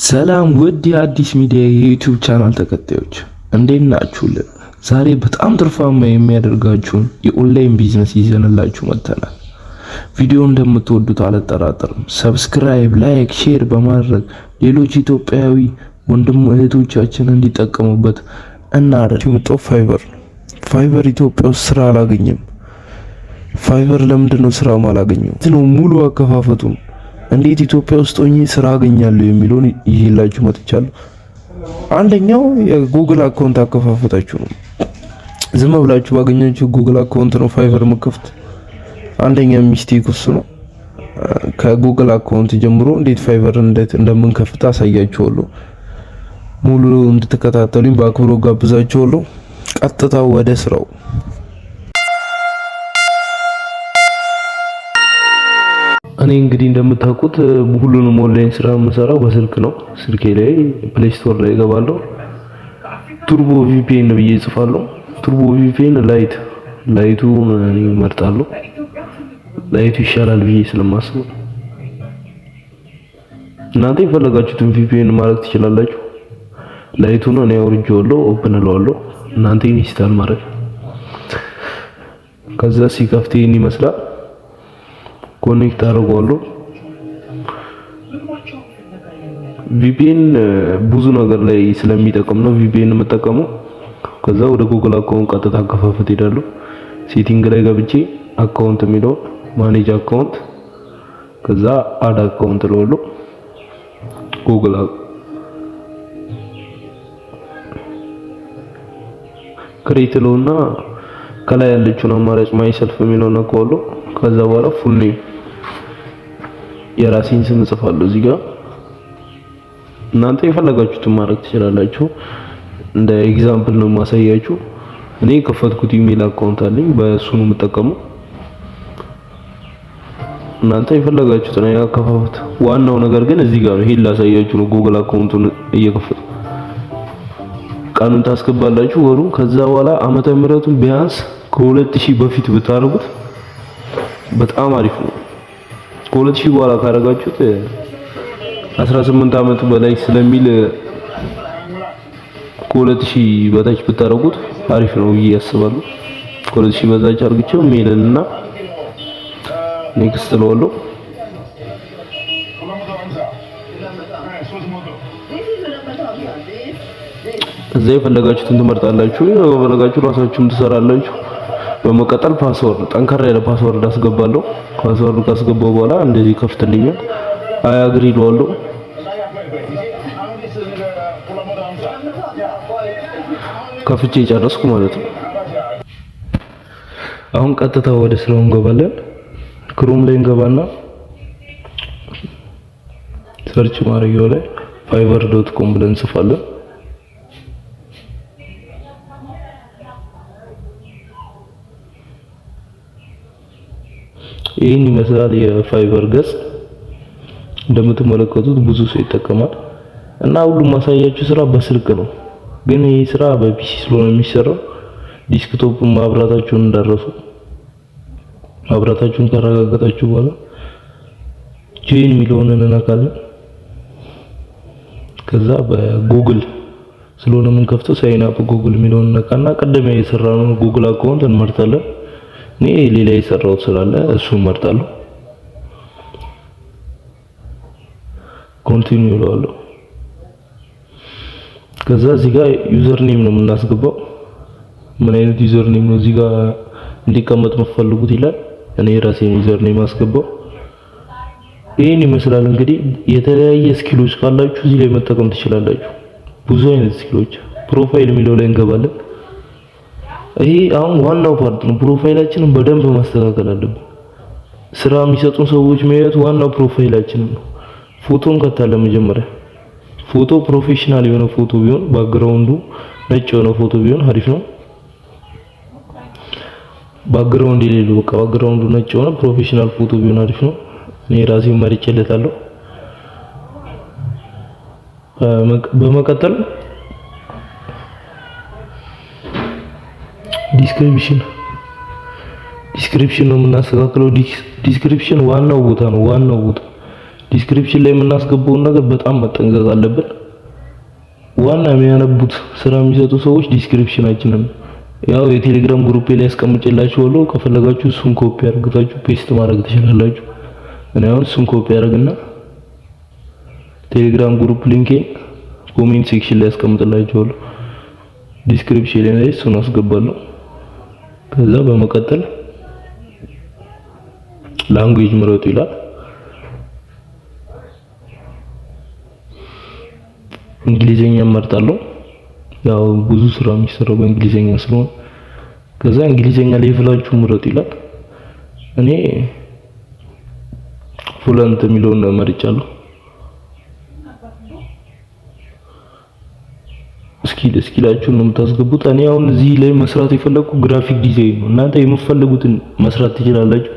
ሰላም ውድ የአዲስ ሚዲያ የዩቲዩብ ቻናል ተከታዮች እንዴት ናችሁልን? ዛሬ በጣም ትርፋማ የሚያደርጋችሁን የኦንላይን ቢዝነስ ይዘንላችሁ መጥተናል። ቪዲዮ እንደምትወዱት አልጠራጠርም። ሰብስክራይብ፣ ላይክ፣ ሼር በማድረግ ሌሎች ኢትዮጵያዊ ወንድም እህቶቻችን እንዲጠቀሙበት እናደርግ። ፋይበር ኢትዮጵያ ውስጥ ስራ አላገኘም። ፋይበር ለምንድነው ስራ ማላገኘው? ሙሉ አከፋፈቱን እንዴት ኢትዮጵያ ውስጥ ሆኜ ስራ አገኛለሁ የሚለውን ይዤላችሁ መጥቻለሁ። አንደኛው የጉግል አካውንት አከፋፈታችሁ ነው። ዝም ብላችሁ ባገኛችሁ ጉግል አካውንት ነው ፋይበር መከፍት። አንደኛ ሚስቴክ እሱ ነው። ከጉግል አካውንት ጀምሮ እንዴት ፋይበር እንደምንከፍት አሳያችኋለሁ። ሙሉ እንድትከታተሉኝ በአክብሮት ጋብዛችኋለሁ። ቀጥታ ወደ ስራው። እኔ እንግዲህ እንደምታውቁት ሁሉንም ኦንላይን ስራ የምሰራው በስልክ ነው። ስልኬ ላይ ፕሌይ ስቶር ላይ እገባለሁ። ቱርቦ ቪፒኤን ብዬ እጽፋለሁ። ቱርቦ ቪፒኤን ላይቱ እመርጣለሁ። ላይቱ ይሻላል ብዬ ስለማስብ እናንተ የፈለጋችሁትን ቪፒኤን ማድረግ ትችላላችሁ። ላይቱን እኔ አውርጄዋለሁ፣ ኦፕን እለዋለሁ። እናንተ ኢንስታል ማድረግ። ከዛ ሲከፍት ይሄን ይመስላል። ኮኔክት አድርጓለሁ። ቪፒኤን ብዙ ነገር ላይ ስለሚጠቅም ነው ቪፒኤን የምጠቀመው። ከዛ ወደ ጉግል አካውንት ቀጥታ አከፋፈት ሄዳለሁ። ሴቲንግ ላይ ገብቼ አካውንት የሚለው ማኔጅ አካውንት፣ ከዛ አድ አካውንት እለዋለሁ። ጉግል ክሬት እለውና ከላይ ያለችውን አማራጭ ማይሰልፍ የሚለውን አውቀዋለሁ። ከዛ በኋላ ፉል ኔም የራሴን ስም ጽፋለሁ እዚህ ጋር። እናንተ የፈለጋችሁትን ማድረግ ትችላላችሁ። እንደ ኤግዛምፕል ነው ማሳያችሁ። እኔ ከፈትኩት ኢሜል አካውንት አለኝ፣ በእሱ ነው የምጠቀመው። እናንተ የፈለጋችሁትን ያከፋፍቱ። ዋናው ነገር ግን እዚህ ጋር ነው። ይሄን ላሳያችሁ ነው። ጉግል አካውንቱን እየከፈቱ ቀኑን ታስገባላችሁ፣ ወሩ። ከዛ በኋላ ዓመተ ምህረቱን ቢያንስ ከ2000 በፊት ብታደርጉት በጣም አሪፍ ነው። ከ2000 በኋላ ካደረጋችሁት 18 አመት በላይ ስለሚል ከ2000 በታች ብታደርጉት አሪፍ ነው ብዬ አስባለሁ። ከ2000 በታች አድርግቼው ሜልና ኔክስት እለዋለሁ። እዛ የፈለጋችሁትን ትመርጣላችሁ፣ የፈለጋችሁ ራሳችሁን ትሰራላችሁ። በመቀጠል ፓስወርድ፣ ጠንካራ ያለ ፓስወርድ አስገባለሁ። ፓስወርድ ካስገባው በኋላ እንደዚህ ከፍትልኛል። አይ አግሪ እለዋለሁ። ከፍቼ ጨረስኩ ማለት ነው። አሁን ቀጥታ ወደ ስራው እንገባለን። ክሮም ላይ እንገባና ሰርች ማድረጊያው ላይ fiverr.com ብለን እንጽፋለን። ይሄን ይመስላል የፋይበር ገጽ። እንደምትመለከቱት ብዙ ሰው ይጠቀማል እና ሁሉም ማሳያችሁ ስራ በስልክ ነው። ግን ይሄ ስራ በፒሲ ስለሆነ የሚሰራው ዲስክቶፕ ማብራታችሁን እንዳረሱ። ማብራታችሁን ካረጋገጣችሁ በኋላ ጆይን የሚለውን እንነካለን። ከዛ በጉግል ስለሆነ ምን ከፍተው ሳይን አፕ ጉግል የሚለውን ነካና ቀደም የሰራነው ጉግል አካውንት እንመርጣለን። እኔ ሌላ የሰራሁት ስላለ እሱ እመርጣለሁ። ኮንቲኒው እለዋለሁ። ከዛ እዚህ ጋር ዩዘር ኔም ነው የምናስገባው። ምን አይነት ዩዘር ኔም ነው እዚህ ጋር እንዲቀመጥ መፈልጉት ይላል። እኔ ራሴን ዩዘር ኔም አስገባው። ይሄን ይመስላል እንግዲህ። የተለያየ ስኪሎች ካላችሁ እዚህ ላይ መጠቀም ትችላላችሁ። ብዙ አይነት ስኪሎች። ፕሮፋይል የሚለው ላይ እንገባለን። ይሄ አሁን ዋናው ፓርት ነው። ፕሮፋይላችንን በደንብ ማስተካከል አለብን። ስራ የሚሰጡን ሰዎች የሚያዩት ዋናው ፕሮፋይላችንን ነው። ፎቶን ከታለ መጀመሪያ ፎቶ ፕሮፌሽናል የሆነ ፎቶ ቢሆን፣ ባክግራውንዱ ነጭ የሆነ ፎቶ ቢሆን አሪፍ ነው። ባክግራውንድ የሌለው በቃ ባክግራውንዱ ነጭ የሆነ ፕሮፌሽናል ፎቶ ቢሆን አሪፍ ነው። እኔ ራሴ መርጬለታለሁ። በመቀጠል ዲስክሪፕሽን ነው የምናስተካክለው። ዲስክሪፕሽን ዋናው ቦታ ነው። ዲስክሪፕሽን ላይ የምናስገባውን ነገር በጣም መጠንቀቅ አለብን። ዋና የሚያነቡት ስራ የሚሰጡ ሰዎች ዲስክሪፕሽናችንን ያው የቴሌግራም ግሩፕ ላይ አስቀምጬላችኋለሁ። ከፈለጋችሁ እሱን ኮፒ አድርጋችሁ ፔስት ማድረግ ትችላላችሁ። እኔ አሁን እሱን ኮፒ አድርግና ቴሌግራም ግሩፕ ሊንኬን ኮሜንት ሴክሽን ላይ አስቀምጥላችኋለሁ። ዲስክሪፕሽን ላይ እሱን አስገባለሁ። ከዛ በመቀጠል ላንጉዌጅ ምረጡ ይላል። እንግሊዘኛ መርጣለሁ። ያው ብዙ ስራ የሚሰራው በእንግሊዘኛ ስለሆነ ከዛ እንግሊዘኛ ሌቭላችሁ ምረጡ ይላል። እኔ ፍሉንት የሚለውን መርጫለሁ። እስኪላችሁን ነው የምታስገቡት። እኔ አሁን እዚህ ላይ መስራት የፈለኩ ግራፊክ ዲዛይን ነው። እናንተ የምትፈልጉትን መስራት ትችላላችሁ።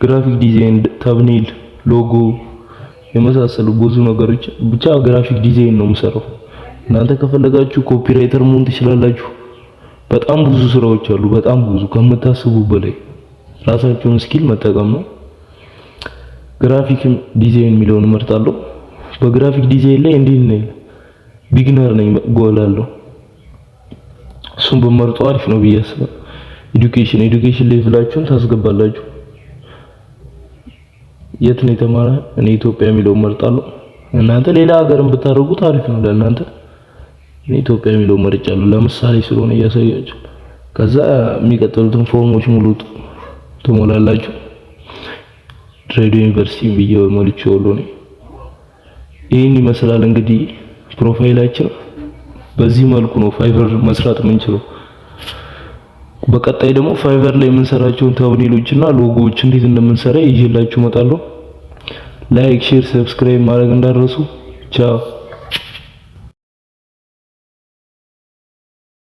ግራፊክ ዲዛይን፣ ተምኔል፣ ሎጎ የመሳሰሉ ብዙ ነገሮች ብቻ ግራፊክ ዲዛይን ነው የምሰራው። እናንተ ከፈለጋችሁ ኮፒራይተር መሆን ትችላላችሁ። በጣም ብዙ ስራዎች አሉ። በጣም ብዙ ከምታስቡ በላይ ራሳችሁን ስኪል መጠቀም ነው። ግራፊክ ዲዛይን የሚለውን እመርጣለሁ። በግራፊክ ዲዛይን ላይ እንዴት ነኝ ቢግነር ነኝ ጎላለሁ። እሱን በመርጦ አሪፍ ነው ብዬ አስባለሁ። ኤዱኬሽን ሌቭላችሁን ታስገባላችሁ። የት ነው የተማረ? እኔ ኢትዮጵያ የሚለውን እመርጣለሁ። እናንተ ሌላ ሀገርን ብታደርጉት አሪፍ ነው ለእናንተ። እኔ ኢትዮጵያ የሚለውን መርጫለሁ ለምሳሌ ስለሆነ እያሳያችሁ። ከዛ የሚቀጥሉትን ፎርሞች ሙሉት ትሞላላችሁ። ድሬዳዋ ዩኒቨርሲቲ ብዬ ሞልቼዋለሁ እኔ። ይሄን ይመስላል እንግዲህ ፕሮፋይላችን። በዚህ መልኩ ነው ፋይቨር መስራት የምንችለው። በቀጣይ ደግሞ ፋይቨር ላይ የምንሰራቸውን ተምኔሎችና ሎጎዎች እንዴት እንደምንሰራ ይዤላችሁ እመጣለሁ። ላይክ፣ ሼር፣ ሰብስክራይብ ማድረግ እንዳትረሱ። ቻው።